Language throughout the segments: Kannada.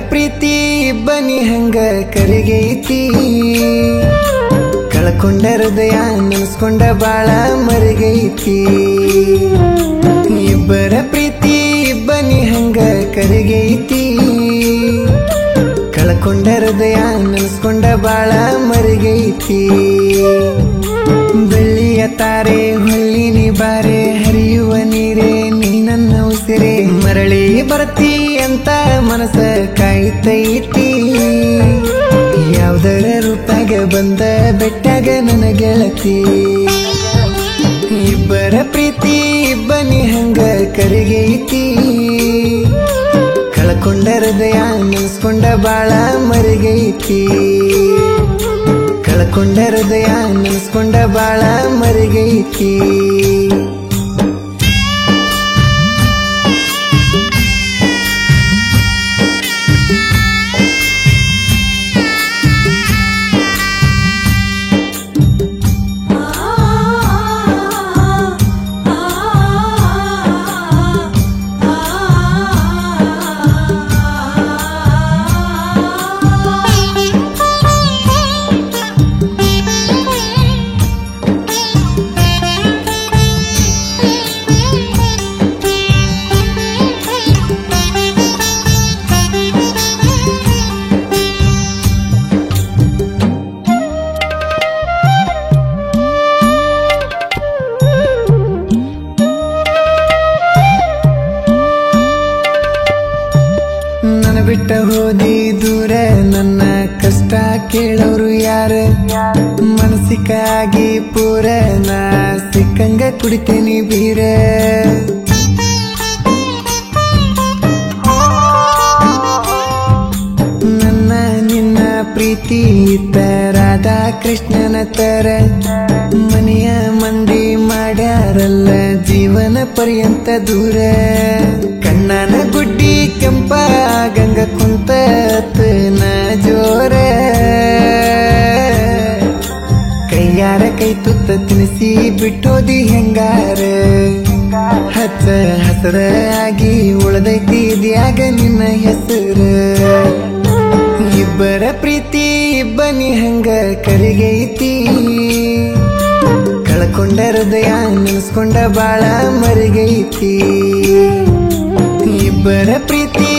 ಪ್ರೀತಿ ಬನಿ ಹಂಗ ಕರಿಗೈತಿ ಕಳ್ಕೊಂಡ ಹೃದಯ ನೆನೆಸ್ಕೊಂಡ ಬಾಳ ಮರಿಗೈತಿ ಇಬ್ಬರ ಪ್ರೀತಿ ಬನಿ ಹಂಗ ಕರಿಗೈತಿ ಕಳ್ಕೊಂಡ ಹೃದಯ ನೆನೆಸ್ಕೊಂಡ ಬಾಳ ಮರಿಗೈತಿ ಬೆಳ್ಳಿಯ ತಾರೆ ಹೊಳ್ಳಿನಿ ಬಾರೆ ಹರಿಯುವ ನೀರೇ ನೀ ನನ್ನ ಉಸಿರೇ ಮರಳಿ ಬರ್ತಿ ಅಂತ ಮನಸ ಕಾಯ್ತೈತಿ ಯಾವ್ದರ ರೂಪಾಗ ಬಂದ ಬೆಟ್ಟಾಗ ನನ್ನ ಗೆಳತಿ ಇಬ್ಬರ ಪ್ರೀತಿ ಬನಿ ಹಂಗ ಕರಿಗೈತಿ ಕಳ್ಕೊಂಡ ಹೃದಯ ನೆನೆಸ್ಕೊಂಡ ಬಾಳ ಮರಿಗೈತಿ ಕಳ್ಕೊಂಡ ಹೃದಯ ನೆನೆಸ್ಕೊಂಡ ಬಾಳ ಮರಿಗೈತಿ ಬಿಟ್ಟ ಹೋದಿ ದೂರ ನನ್ನ ಕಷ್ಟ ಕೇಳೋರು ಯಾರ ಮನಸ್ಸಿಗಾಗಿ ಪೂರ ನಾ ಸಿಕ್ಕಂಗ ಕುಡಿತೇನಿ ಬೀರ ನನ್ನ ನಿನ್ನ ಪ್ರೀತಿ ರಾಧಾ ಕೃಷ್ಣನ ತರ ಮನೆಯ ಮಂದಿ ಮಾಡ್ಯಾರಲ್ಲ ಜೀವನ ಪರ್ಯಂತ ದೂರ ಕಣ್ಣನ ಗುಡ್ಡಿ ಕೆಂಪ ಗಂಗ ಕುಂತ ನ ಜೋರ ಕೈಯಾರ ಕೈ ತುತ್ತ ತಿನಿಸಿ ಬಿಟ್ಟೋದಿ ಹೆಂಗಾರ ಹಚ್ಚ ಹಸರ ಆಗಿ ಉಳದೈತಿ ಇದ್ಯಾಗ ನಿನ್ನ ಹೆಸರ ಇಬ್ಬರ ಪ್ರೀತಿ ಬನಿ ಹಂಗ ಕರಿಗೈತಿ ಕಳ್ಕೊಂಡ ಹೃದಯ ನೆನೆಸ್ಕೊಂಡ ಬಾಳ ಮರಿಗೈತಿ ಇಬ್ಬರ ಪ್ರೀತಿ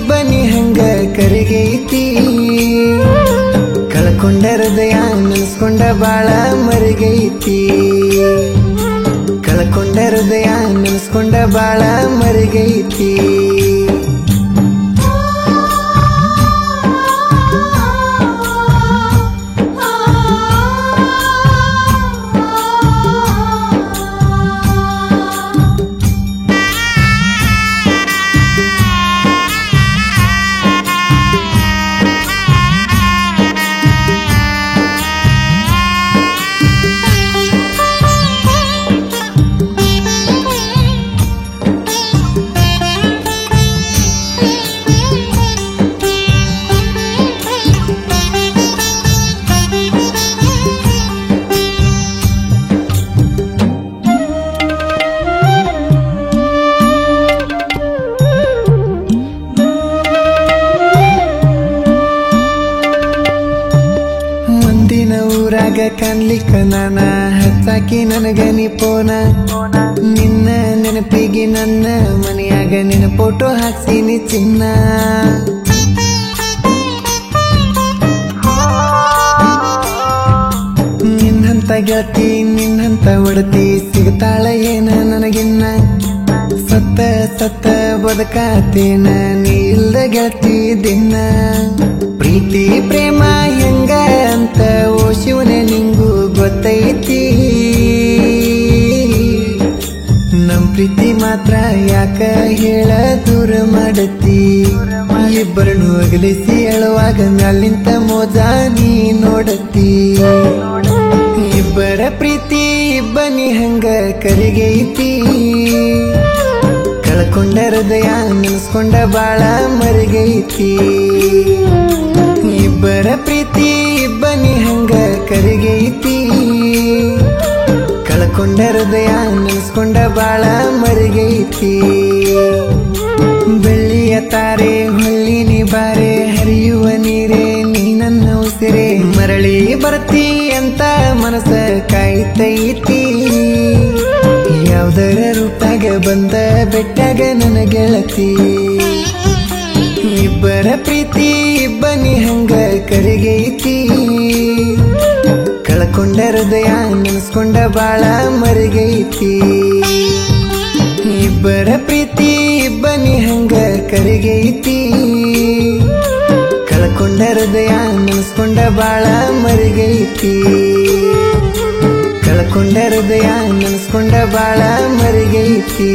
ಬನಿ ಹಂಗ ಕರಿಗೈತಿ ಕಳ್ಕೊಂಡ ಹೃದಯ ನೆನೆಸ್ಕೊಂಡ ಬಾಳ ಮರಿಗೈತಿ ಕಳ್ಕೊಂಡ ಹೃದಯ ನೆನೆಸ್ಕೊಂಡ ಬಾಳ ಮರಿಗೈತಿ ಊರಾಗ ಕಾಣ್ಲಿಕ್ಕ ನಾನ ಹಚ್ಚಾಕಿ ನನಗ ನೀ ಪೋನ ನಿನ್ನ ನೆನಪಿಗೆ ನನ್ನ ಮನೆಯಾಗ ನಿನ್ನ ಫೋಟೋ ಹಾಕ್ಸಿನಿ ಚಿನ್ನ ನಿನ್ನಂತ ಗೆಳತಿ ನಿನ್ನಂತ ಒಡತಿ ಸಿಗ್ತಾಳ ಏನ ನನಗಿನ್ನ ಸತ್ತ ಸತ್ತ ಬದುಕಾತೇನ ನೀ ಇಲ್ದ ಗೆಳತಿ ದಿನ ಪ್ರೀತಿ ಪ್ರೇಮ ಹೆಂಗ ಅಂತ ಓ ಶಿವನೇ ನಿಂಗೂ ಗೊತ್ತೈತಿ ನಮ್ ಪ್ರೀತಿ ಮಾತ್ರ ಯಾಕ ಹೇಳ ದೂರ ಮಾಡತಿ ಇಬ್ಬರನ್ನು ಅಗಲಿಸಿ ಹೇಳುವಾಗ ಮ್ಯಾಲಿಂತ ಮೋಜ ನೀ ನೋಡತಿ ಇಬ್ಬರ ಪ್ರೀತಿ ಬನಿ ಹಂಗ ಕರಿಗೈತಿ ಕಳ್ಕೊಂಡ ಹೃದಯ ನೆನೆಸ್ಕೊಂಡ ಬಾಳ ಮರಿಗೈತಿ ಇಬ್ಬರ ಪ್ರೀತಿ ಬನಿ ಹಂಗ ಕರಿಗೈತಿ ಕಳ್ಕೊಂಡ ಹೃದಯ ನೆನೆಸ್ಕೊಂಡ ಬಾಳ ಮರಿಗೈತಿ ಬೆಳ್ಳಿಯ ತಾರೆ ಹೊಳ್ಳಿನಿ ಬಾರೆ ನೀರೇ ನೀ ನನ್ನ ಉಸಿರೇ ಮರಳಿ ಬರ್ತಿ ಅಂತ ಮನಸ ಕಾಯ್ತೈತಿ ಯಾವ್ದರ ರೂಪಾಗ ಬಂದ ಬೆಟ್ಟಾಗ ನನ್ನ ಗೆಳತಿ ಇಬ್ಬರ ಪ್ರೀತಿ ಇಬ್ಬನಿ ಹಂಗ ಕರಿಗೈತಿ ಕಳ್ಕೊಂಡ ಹೃದಯ ನೆನೆಸ್ಕೊಂಡ ಬಾಳ ಮರಿಗೈತಿ ಇಬ್ಬರ ಪ್ರೀತಿ ಇಬ್ಬನಿ ಹಂಗ ಕರಿಗೈತಿ ಕಳ್ಕೊಂಡ ಹೃದಯ ನೆನೆಸ್ಕೊಂಡ ಬಾಳ ಮರಿಗೈತಿ ಕಳ್ಕೊಂಡ ಹೃದಯ ನೆನೆಸ್ಕೊಂಡ ಬಾಳ ಮರಿಗೈತಿ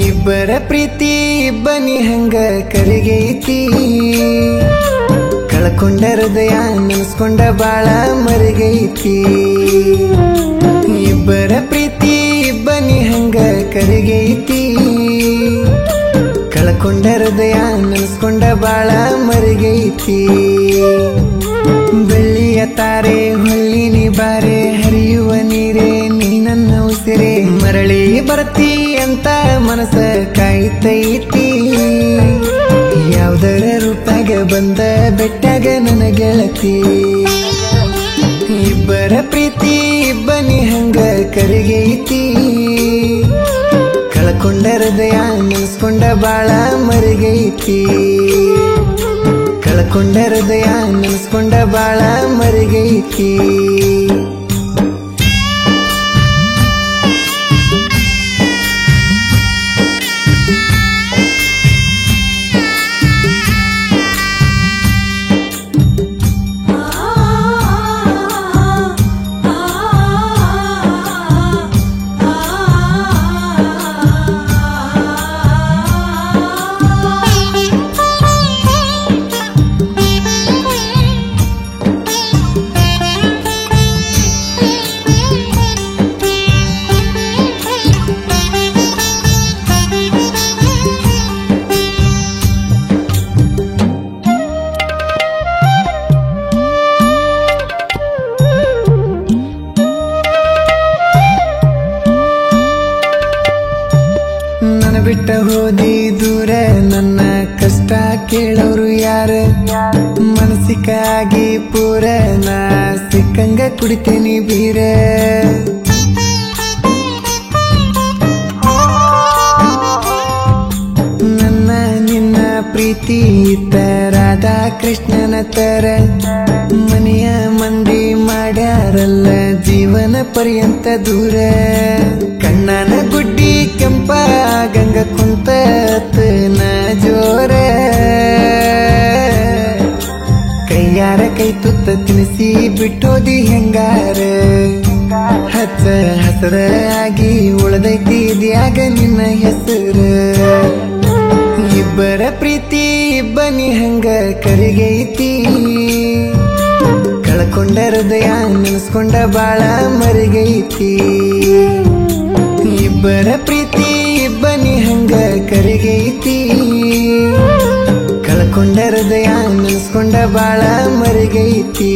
ಇಬ್ಬರ ಪ್ರೀತಿ ಇಬ್ಬನಿ ಹಂಗ ಕರಿಗೈತಿ ಕಳ್ಕೊಂಡ ಹೃದಯ ನೆನೆಸ್ಕೊಂಡ ಬಾಳ ಮರಿಗೈತಿ ಇಬ್ಬರ ಪ್ರೀತಿ ಇಬ್ಬನಿ ಹಂಗ ಕರಿಗೈತಿ ಕಳ್ಕೊಂಡ ಹೃದಯ ನೆನೆಸ್ಕೊಂಡ ಬಾಳ ಮರಿಗೈತಿ ಬೆಳ್ಳಿಯ ತಾರೆ ಹೊಳ್ಳಿನಿ ಬಾರೆ ಹರಿಯುವ ನೀರೇ ನೀ ನನ್ನ ಉಸಿರೇ ಮರಳಿ ಬರ್ತಿ ಅಂತ ಮನಸ ಕಾಯ್ತೈತಿ ಯಾವ್ದರ ರೂಪಾಗ ಬಂದ ಬೆಟ್ಟಾಗ ನನ್ನ ಗೆಳತಿ ಇಬ್ಬರ ಪ್ರೀತಿ ಇಬ್ಬನಿ ಹಂಗ ಕರಿಗೈತಿ ಕಳ್ಕೊಂಡ ಹೃದಯ ನೆನೆಸ್ಕೊಂಡ ಬಾಳ ಮರಿಗೈತಿ ಕಳ್ಕೊಂಡ ಹೃದಯ ನೆನೆಸ್ಕೊಂಡ ಬಾಳ ಮರಿಗೈತಿ ಬಿಟ್ಟ ಹೋದಿ ದೂರ ನನ್ನ ಕಷ್ಟ ಕೇಳೋರು ಯಾರ ಮನಸ್ಸಿಗಾಗಿ ಪೂರ ನಾ ಸಿಕ್ಕಂಗ ಕುಡಿತೇನಿ ಬೀರ ನನ್ನ ನಿನ್ನ ಪ್ರೀತಿ ರಾಧಾ ಕೃಷ್ಣನ ತರ ಮನೆಯ ಮಂದಿ ಮಾಡ್ಯಾರಲ್ಲ ಜೀವನ ಪರ್ಯಂತ ದೂರ ಕಣ್ಣನ ಗುಡ್ಡಿ ಕೆಂಪ ಗಂಗ ಕುಂತ ನ ಜೋರ ಕೈಯಾರ ಕೈ ತುತ್ತ ತಿನಿಸಿ ಬಿಟ್ಟೋದಿ ಹೆಂಗಾರ ಹಚ್ಚ ಹಸರ ಆಗಿ ಉಳದೈತಿ ಇದ್ಯಾಗ ನಿನ್ನ ಹೆಸರ ಇಬ್ಬರ ಪ್ರೀತಿ ಇಬ್ಬನಿ ಹಂಗ ಕರಿಗೈತಿ ಕಳ್ಕೊಂಡ ಹೃದಯ ನೆನೆಸ್ಕೊಂಡ ಬಾಳ ಮರಿಗೈತಿ ಇಬ್ಬರ ಪ್ರೀತಿ ಇಬ್ಬನಿ ಹಂಗ ಕರಿಗೈತಿ ಕಳ್ಕೊಂಡ ಹೃದಯ ನೆನೆಸ್ಕೊಂಡ ಬಾಳ ಮರಿಗೈತಿ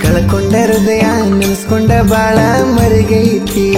ಕಳ್ಕೊಂಡ ಹೃದಯ ನೆನೆಸ್ಕೊಂಡ ಬಾಳ ಮರಿಗೈತಿ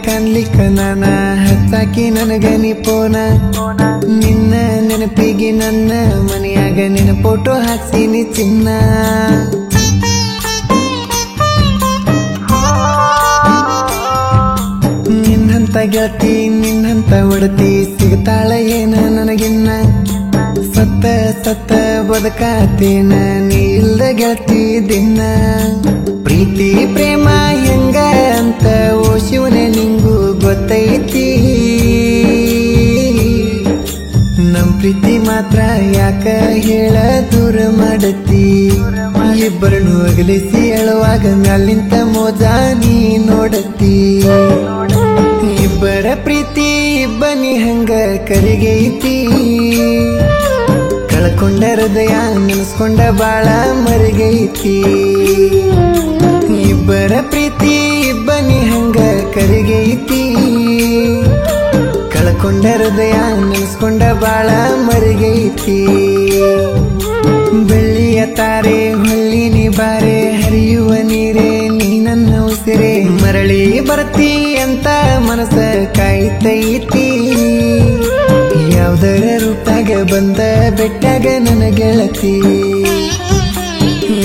ಕಾಣ್ಲಿಕ್ಕ ನಾನ ಹಚ್ಚಾಕಿ ನನಗ ನೀ ಪೋನ ನಿನ್ನ ನೆನಪಿಗೆ ನನ್ನ ಮನೆಯಾಗ ನಿನ್ನ ಫೋಟೋ ಹಾಕ್ಸೀನಿ ಚಿನ್ನ ನಿನ್ನಂತ ಗೆಳತಿ ನಿನ್ನಂತ ಒಡತಿ ಸಿಗ್ತಾಳ ಏನ ನನಗಿನ್ನ ಸತ್ತ ಸತ್ತ ಬದುಕಾತೇನ ನೀ ಇಲ್ದ ಗೆಳತಿ ದಿನ ಪ್ರೀತಿ ಪ್ರೇಮ ಹೆಂಗ ಅಂತ ಓ ಶಿವನೇ ನಿಂಗೂ ಗೊತ್ತೈತಿ ನಮ್ ಪ್ರೀತಿ ಮಾತ್ರ ಯಾಕ ಹೇಳ ದೂರ ಮಾಡತಿ ಇಬ್ಬರನ್ನು ಅಗಲಿಸಿ ಅಳುವಾಗ ಮ್ಯಾಲಿಂತ ಮೋಜ ನೀ ನೋಡತಿ ಇಬ್ಬರ ಪ್ರೀತಿ ಇಬ್ಬನಿ ಹಂಗ ಕರಿಗೈತಿ ಕಳ್ಕೊಂಡ ಹೃದಯ ನೆನೆಸ್ಕೊಂಡ ಬಾಳ ಮರಿಗೈತಿ ಇಬ್ಬರ ಪ್ರೀತಿ ಇಬ್ಬನಿ ಹಂಗ ಕರಿಗೈತಿ ಕಳ್ಕೊಂಡ ಹೃದಯ ನೆನೆಸ್ಕೊಂಡ ಬಾಳ ಮರಿಗೈತಿ ಬೆಳ್ಳಿಯ ತಾರೆ ಹೊಳ್ಳಿನಿ ಬಾರೆ ಹರಿಯುವ ನೀರೇ ನೀ ನನ್ನ ಉಸಿರೇ ಮರಳಿ ಬರ್ತಿ ಅಂತ ಮನಸ್ಸ ಕಾಯ್ತೈತಿ ಯಾವ್ದರ ರೂಪಾಗ ಬಂದ ಬೆಟ್ಟಾಗ ನನ್ನ ಗೆಳತಿ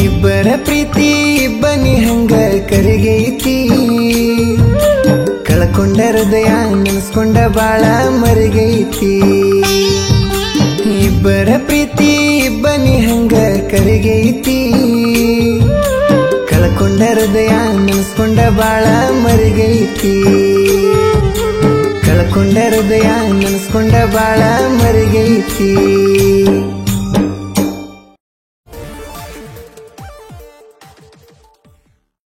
ಇಬ್ಬರ ಪ್ರೀತಿ ಇಬ್ಬನಿ ಹಂಗ ಕರಿಗೈತಿ ಕಳ್ಕೊಂಡ ಹೃದಯ ನೆನೆಸ್ಕೊಂಡ ಬಾಳ ಮರಿಗೈತಿ ಇಬ್ಬರ ಪ್ರೀತಿ ಇಬ್ಬನಿ ಹಂಗ ಕರಿಗೈತಿ ಕಳ್ಕೊಂಡ ಹೃದಯ ನೆನೆಸ್ಕೊಂಡ ಬಾಳ ಮರಿಗೈತಿ ಕಳ್ಕೊಂಡ ಹೃದಯ ನೆನೆಸ್ಕೊಂಡ ಬಾಳ ಮರಿಗೈತಿ